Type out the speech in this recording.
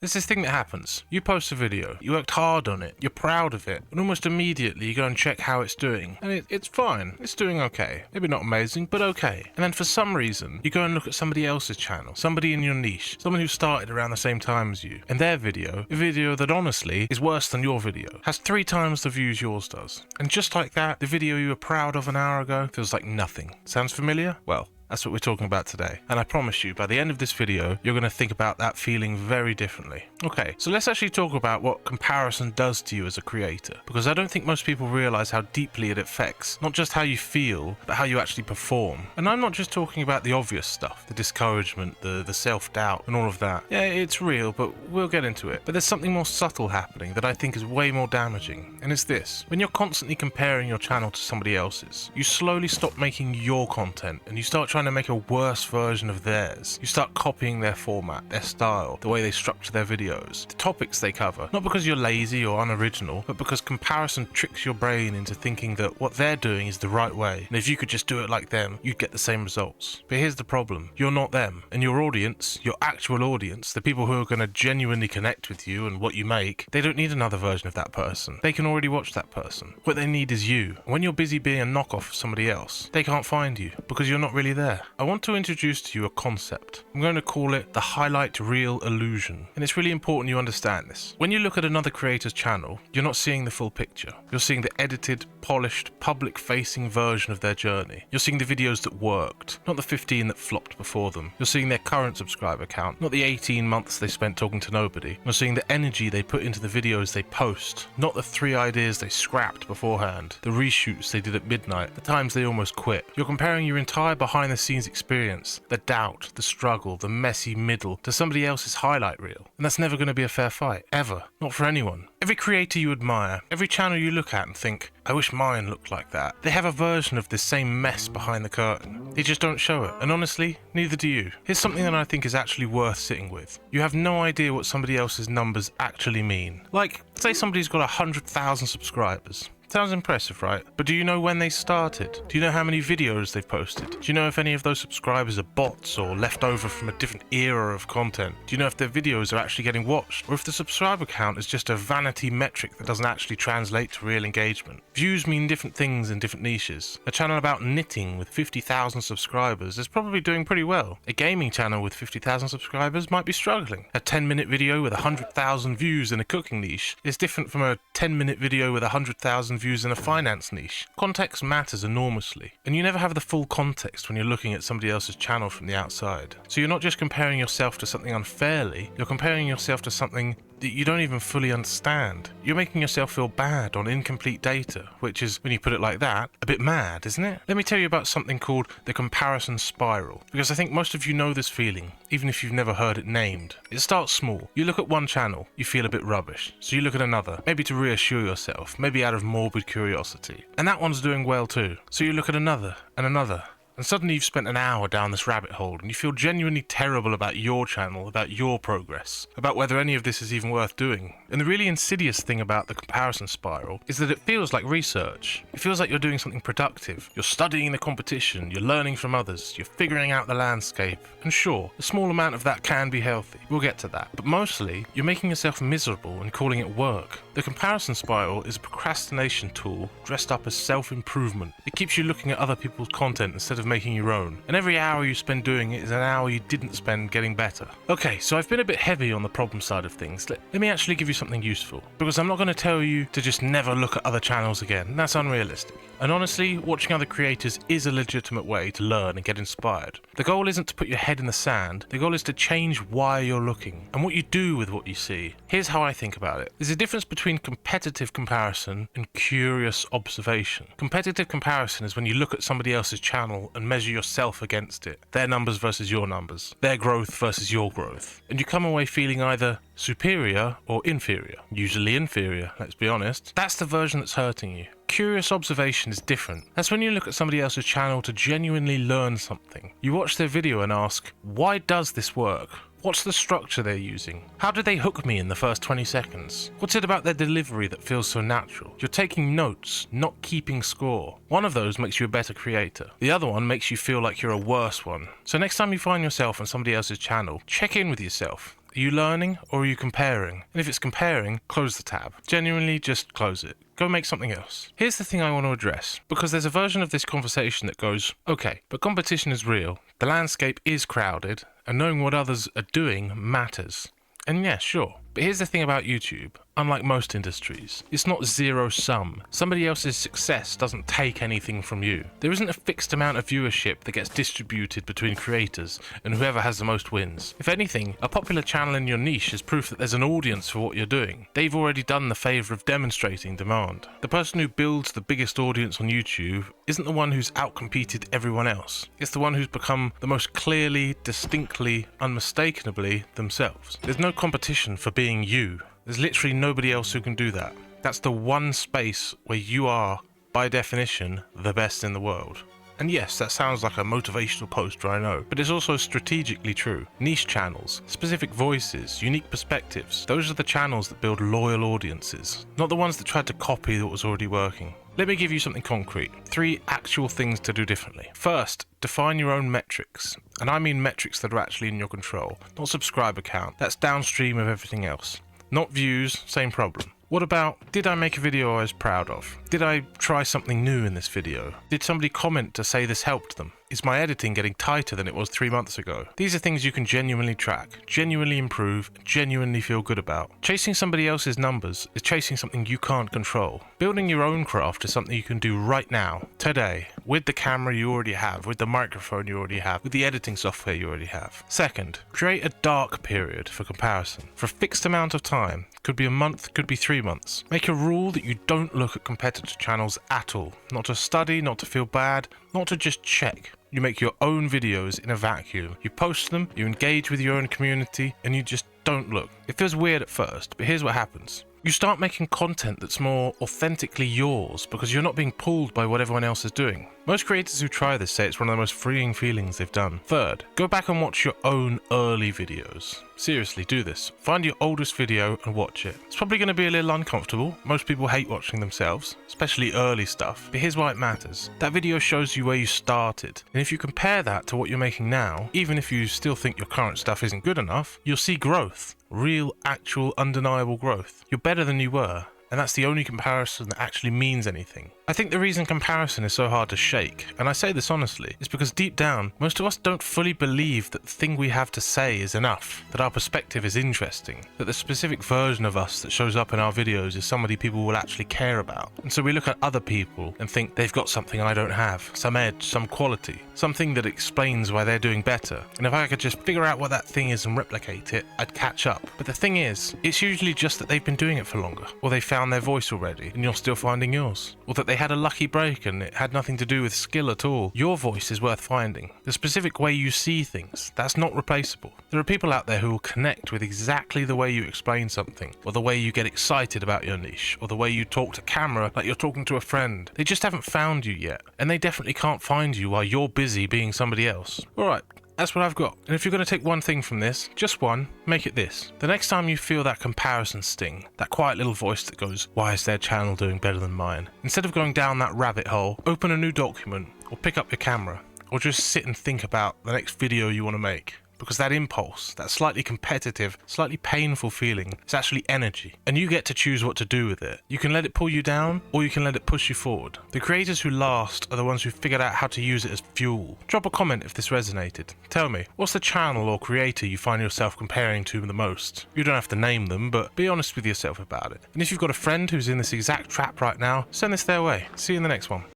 There's this thing that happens. You post a video, you worked hard on it, you're proud of it, and almost immediately you go and check how it's doing. And it's fine. It's doing okay. Maybe not amazing, but okay. And then for some reason, you go and look at somebody else's channel, somebody in your niche, someone who started around the same time as you, and their video, a video that honestly is worse than your video, has 3 times the views yours does. And just like that, the video you were proud of an hour ago feels like nothing. Sounds familiar? Well, that's what we're talking about today. And I promise you, by the end of this video, you're going to think about that feeling very differently. Okay, so let's actually talk about what comparison does to you as a creator. Because I don't think most people realize how deeply it affects not just how you feel, but how you actually perform. And I'm not just talking about the obvious stuff, the discouragement, the self-doubt, and all of that. Yeah, it's real, but we'll get into it. But there's something more subtle happening that I think is way more damaging. And it's this. When you're constantly comparing your channel to somebody else's, you slowly stop making your content and you start trying to make a worse version of theirs. You start copying their format, their style, the way they structure their videos, the topics they cover, not because you're lazy or unoriginal, but because comparison tricks your brain into thinking that what they're doing is the right way, and if you could just do it like them, you'd get the same results. But here's the problem. You're not them, and your audience, your actual audience, the people who are going to genuinely connect with you and what you make, they don't need another version of that person. They can already watch that person. What they need is you. And when you're busy being a knockoff of somebody else, they can't find you because you're not really there. I want to introduce to you a concept. I'm going to call it the highlight reel illusion. And it's really important you understand this. When you look at another creator's channel, you're not seeing the full picture. You're seeing the edited, polished, public-facing version of their journey. You're seeing the videos that worked, not the 15 that flopped before them. You're seeing their current subscriber count, not the 18 months they spent talking to nobody. You're seeing the energy they put into the videos they post, not the 3 ideas they scrapped beforehand, the reshoots they did at midnight, the times they almost quit. You're comparing your entire behind-the-scenes experience, the doubt, the struggle, the messy middle, to somebody else's highlight reel. And that's never going to be a fair fight, ever. Not for anyone. Every creator you admire, every channel you look at and think, I wish mine looked like that, they have a version of this same mess behind the curtain. They just don't show it. And honestly, neither do you. Here's something that I think is actually worth sitting with. You have no idea what somebody else's numbers actually mean. Like, say somebody's got 100,000 subscribers. Sounds impressive, right? But do you know when they started? Do you know how many videos they've posted? Do you know if any of those subscribers are bots or left over from a different era of content? Do you know if their videos are actually getting watched? Or if the subscriber count is just a vanity metric that doesn't actually translate to real engagement? Views mean different things in different niches. A channel about knitting with 50,000 subscribers is probably doing pretty well. A gaming channel with 50,000 subscribers might be struggling. A 10-minute video with 100,000 views in a cooking niche is different from a 10-minute video with 100,000 views in a finance niche. Context matters enormously, and you never have the full context when you're looking at somebody else's channel from the outside. So you're not just comparing yourself to something unfairly, you're comparing yourself to something that you don't even fully understand. You're making yourself feel bad on incomplete data, which is, when you put it like that, a bit mad, isn't it? Let me tell you about something called the comparison spiral, because I think most of you know this feeling, even if you've never heard it named. It starts small. You look at one channel, you feel a bit rubbish, so you look at another, maybe to reassure yourself, maybe out of morbid curiosity. And that one's doing well too, so you look at another, and another. And suddenly you've spent an hour down this rabbit hole and you feel genuinely terrible about your channel, about your progress, about whether any of this is even worth doing. And the really insidious thing about the comparison spiral is that it feels like research. It feels like you're doing something productive. You're studying the competition, you're learning from others, you're figuring out the landscape. And sure, a small amount of that can be healthy. We'll get to that. But mostly, you're making yourself miserable and calling it work. The comparison spiral is a procrastination tool dressed up as self-improvement. It keeps you looking at other people's content instead of making your own. And every hour you spend doing it is an hour you didn't spend getting better. Okay, so I've been a bit heavy on the problem side of things. Let me actually give you something useful. Because I'm not going to tell you to just never look at other channels again. That's unrealistic. And honestly, watching other creators is a legitimate way to learn and get inspired. The goal isn't to put your head in the sand. The goal is to change why you're looking and what you do with what you see. Here's how I think about it. There's a difference between competitive comparison and curious observation. Competitive comparison is when you look at somebody else's channel and measure yourself against it. Their numbers versus your numbers. Their growth versus your growth. And you come away feeling either superior or inferior. Usually inferior, let's be honest. That's the version that's hurting you. Curious observation is different. That's when you look at somebody else's channel to genuinely learn something. You watch their video and ask, why does this work? What's the structure they're using? How did they hook me in the first 20 seconds? What's it about their delivery that feels so natural? You're taking notes, not keeping score. One of those makes you a better creator. The other one makes you feel like you're a worse one. So next time you find yourself on somebody else's channel, check in with yourself. Are Are you learning or are you comparing? And if it's comparing, close the tab. Genuinely, just close it. Go make something else. Here's the thing I want to address, because there's a version of this conversation that goes, okay, but competition is real, the landscape is crowded, and knowing what others are doing matters. And yeah, sure. But here's the thing about YouTube. Unlike most industries, it's not zero sum. Somebody else's success doesn't take anything from you. There isn't a fixed amount of viewership that gets distributed between creators, and whoever has the most wins. If anything, a popular channel in your niche is proof that there's an audience for what you're doing. They've already done the favor of demonstrating demand. The person who builds the biggest audience on YouTube isn't the one who's outcompeted everyone else. It's the one who's become the most clearly, distinctly, unmistakably themselves. There's no competition for being you. There's literally nobody else who can do that. That's the one space where you are, by definition, the best in the world. And yes, that sounds like a motivational poster, I know, but it's also strategically true. Niche channels, specific voices, unique perspectives, those are the channels that build loyal audiences, not the ones that tried to copy what was already working. Let me give you something concrete. 3 actual things to do differently. First, define your own metrics. And I mean metrics that are actually in your control, not subscriber count. That's downstream of everything else. Not views, same problem. What about, did I make a video I was proud of? Did I try something new in this video? Did somebody comment to say this helped them? Is my editing getting tighter than it was 3 months ago? These are things you can genuinely track, genuinely improve, genuinely feel good about. Chasing somebody else's numbers is chasing something you can't control. Building your own craft is something you can do right now, today, with the camera you already have, with the microphone you already have, with the editing software you already have. Second, create a dark period for comparison. For a fixed amount of time, could be a month, could be 3 months. Make a rule that you don't look at competitor channels at all. Not to study, not to feel bad, not to just check. You make your own videos in a vacuum. You post them, you engage with your own community, and you just don't look. It feels weird at first, but here's what happens. You start making content that's more authentically yours because you're not being pulled by what everyone else is doing. Most creators who try this say it's one of the most freeing feelings they've done. Third, go back and watch your own early videos. Seriously, do this. Find your oldest video and watch it. It's probably going to be a little uncomfortable. Most people hate watching themselves, especially early stuff. But here's why it matters. That video shows you where you started. And if you compare that to what you're making now, even if you still think your current stuff isn't good enough, you'll see growth. Real, actual, undeniable growth. You're better than you were. And that's the only comparison that actually means anything. I think the reason comparison is so hard to shake, and I say this honestly, is because deep down, most of us don't fully believe that the thing we have to say is enough, that our perspective is interesting, that the specific version of us that shows up in our videos is somebody people will actually care about. And so we look at other people and think they've got something I don't have, some edge, some quality, something that explains why they're doing better. And if I could just figure out what that thing is and replicate it, I'd catch up. But the thing is, it's usually just that they've been doing it for longer, or they found their voice already, and you're still finding yours, or that they had a lucky break and it had nothing to do with skill at all. Your voice is worth finding. The specific way you see things, that's not replaceable. There are people out there who will connect with exactly the way you explain something, or the way you get excited about your niche, or the way you talk to camera like you're talking to a friend. They just haven't found you yet, and they definitely can't find you while you're busy being somebody else. Alright, that's what I've got. And if you're going to take one thing from this, just one, make it this. The next time you feel that comparison sting, that quiet little voice that goes, why is their channel doing better than mine? Instead of going down that rabbit hole, open a new document, or pick up your camera, or just sit and think about the next video you want to make. Because that impulse, that slightly competitive, slightly painful feeling, is actually energy. And you get to choose what to do with it. You can let it pull you down, or you can let it push you forward. The creators who last are the ones who figured out how to use it as fuel. Drop a comment if this resonated. Tell me, what's the channel or creator you find yourself comparing to the most? You don't have to name them, but be honest with yourself about it. And if you've got a friend who's in this exact trap right now, send this their way. See you in the next one.